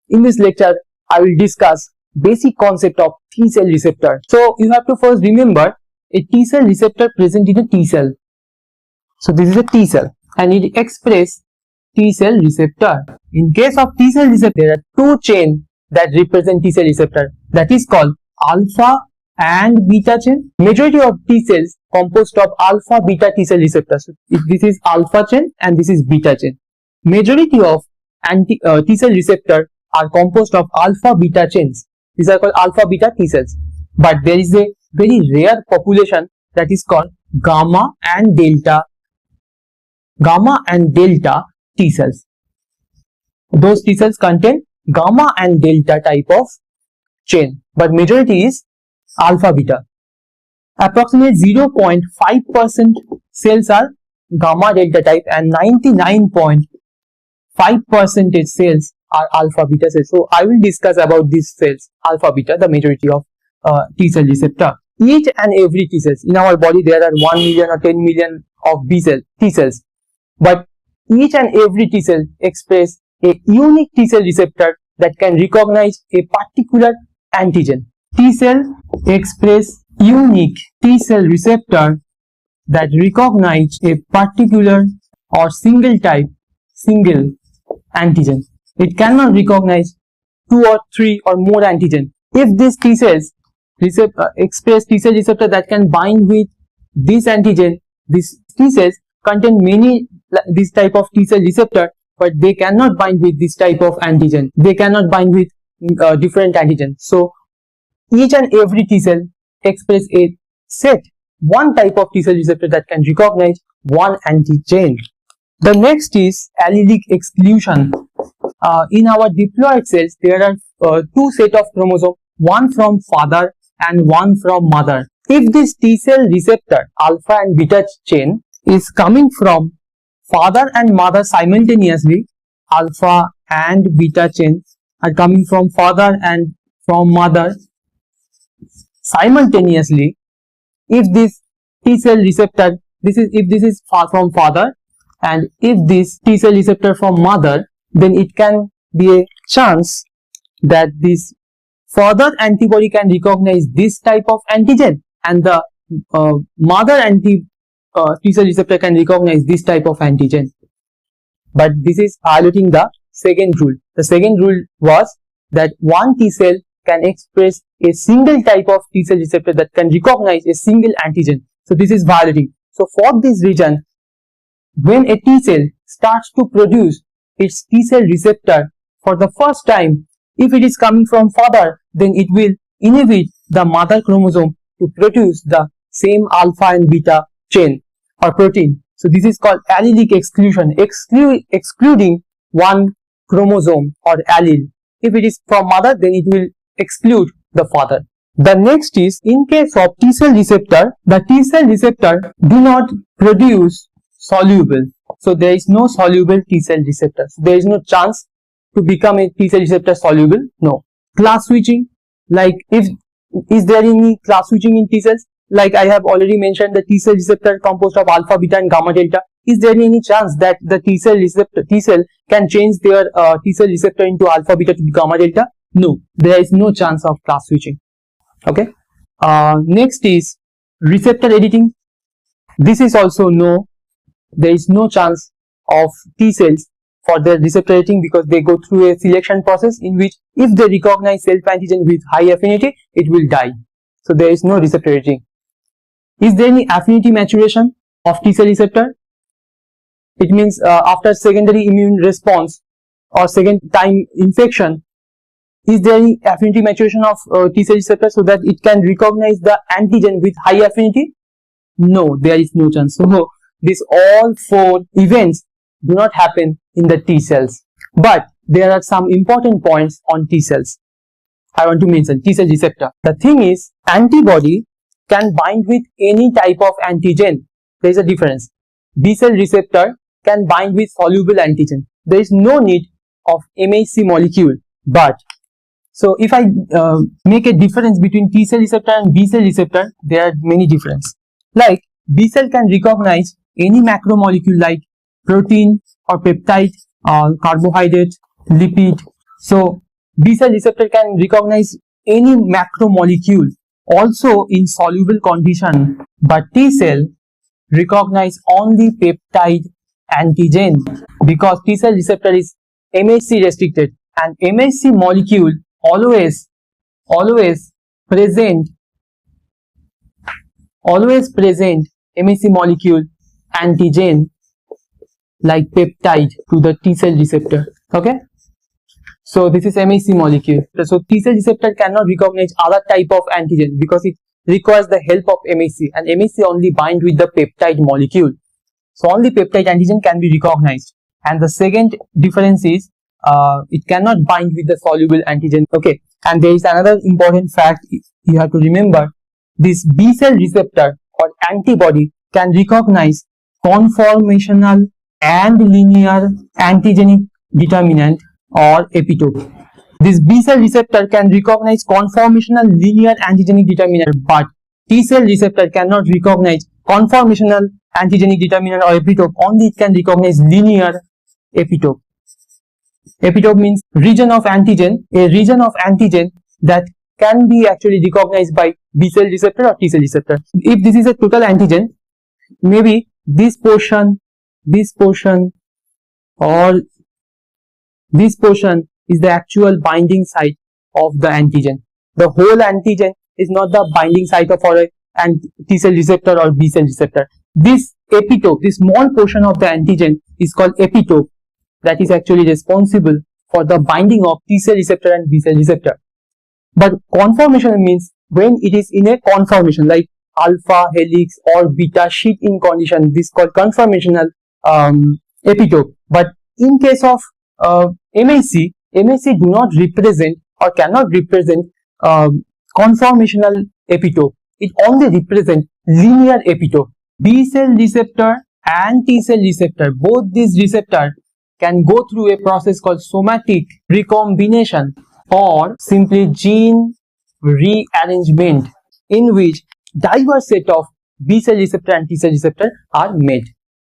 In this lecture, I will discuss basic concept of T cell receptor. So you have to first remember a T cell receptor present in a T cell. So this is a T cell and it expresses T cell receptor. In case of T cell receptor, there are two chains that represent T cell receptor, that is called alpha and beta chain. Majority of T cells composed of alpha beta T cell receptors. If this is alpha chain and this is beta chain. Majority of T cell receptor are composed of alpha beta chains. These are called alpha beta T cells. But there is a very rare population that is called gamma and delta T cells. Those T cells contain gamma and delta type of chain, but majority is alpha beta. Approximately 0.5% cells are gamma delta type and 99.5% cells are alpha beta cells. So I will discuss about these cells, alpha beta, the majority of T cell receptor. Each and every T cells in our body, there are 1 million or 10 million of T cells, but each and every T cell express a unique T cell receptor that can recognize a particular antigen. T cell express unique T cell receptor that recognize a particular or single antigen. It cannot recognize 2 or 3 or more antigen. If these T cells express T cell receptor that can bind with this antigen, these T cells contain many this type of T cell receptor, but they cannot bind with this type of antigen. They cannot bind with different antigens. So each and every T cell express one type of T cell receptor that can recognize one antigen. The next is allelic exclusion. In our diploid cells, there are two sets of chromosomes, one from father and one from mother. If this T cell receptor, alpha and beta chain, is coming from father and mother simultaneously, alpha and beta chains are coming from father and from mother simultaneously. If this T cell receptor, if this is from father and if this T cell receptor from mother, then it can be a chance that this father antibody can recognize this type of antigen and the mother T cell receptor can recognize this type of antigen. But this is violating the second rule. The second rule was that one T cell can express a single type of T cell receptor that can recognize a single antigen. So this is violating. So for this reason, when a T cell starts to produce its T cell receptor for the first time, if it is coming from father, then it will inhibit the mother chromosome to produce the same alpha and beta chain or protein. So this is called allelic exclusion, excluding one chromosome or allele. If it is from mother, then it will exclude the father. The next is, in case of T cell receptor, the T cell receptor do not produce soluble. So there is no soluble T cell receptor. So there is no chance to become a T cell receptor soluble. No. Class switching, like is there any class switching in T cells? Like I have already mentioned, the T cell receptor composed of alpha, beta and gamma delta. Is there any chance that the T cell can change their T cell receptor into alpha, beta to gamma delta? No, there is no chance of class switching. Okay. Next is receptor editing. This is also no. There is no chance of T cells for their receptor editing because they go through a selection process in which if they recognize self antigen with high affinity, it will die. So there is no receptor editing. Is there any affinity maturation of T cell receptor? It means after secondary immune response or second time infection, is there any affinity maturation of T cell receptor so that it can recognize the antigen with high affinity? No, there is no chance. So these all four events do not happen in the T cells. But there are some important points on T cells. I want to mention T cell receptor. The thing is, antibody can bind with any type of antigen. There is a difference. B cell receptor can bind with soluble antigen. There is no need of MHC molecule. But so if I make a difference between T cell receptor and B cell receptor, there are many differences. Like B cell can recognize any macromolecule like protein or peptide, carbohydrate, lipid. So B cell receptor can recognize any macromolecule also in soluble condition, but T cell recognize only peptide antigen because T cell receptor is MHC restricted, and MHC molecule always present MHC molecule antigen like peptide to the T cell receptor. Okay, so this is MHC molecule. So T cell receptor cannot recognize other type of antigen because it requires the help of MHC, and MHC only bind with the peptide molecule. So only peptide antigen can be recognized. And the second difference is it cannot bind with the soluble antigen. Okay, and there is another important fact you have to remember. This B cell receptor or antibody can recognize conformational and linear antigenic determinant or epitope. This B cell receptor can recognize conformational linear antigenic determinant, but T cell receptor cannot recognize conformational antigenic determinant or epitope. Only it can recognize linear epitope. Epitope means region of antigen, a region of antigen that can be actually recognized by B cell receptor or T cell receptor. If this is a total antigen, maybe this portion or this portion is the actual binding site of the antigen. The whole antigen is not the binding site of our T cell receptor or B cell receptor. This epitope, this small portion of the antigen is called epitope, that is actually responsible for the binding of T cell receptor and B cell receptor. But conformational means when it is in a conformation like alpha, helix or beta sheet in condition, this is called conformational epitope. But in case of MHC do not represent or cannot represent conformational epitope. It only represents linear epitope. B cell receptor and T cell receptor, both these receptors can go through a process called somatic recombination or simply gene rearrangement, in which diverse set of B cell receptor and T cell receptor are made.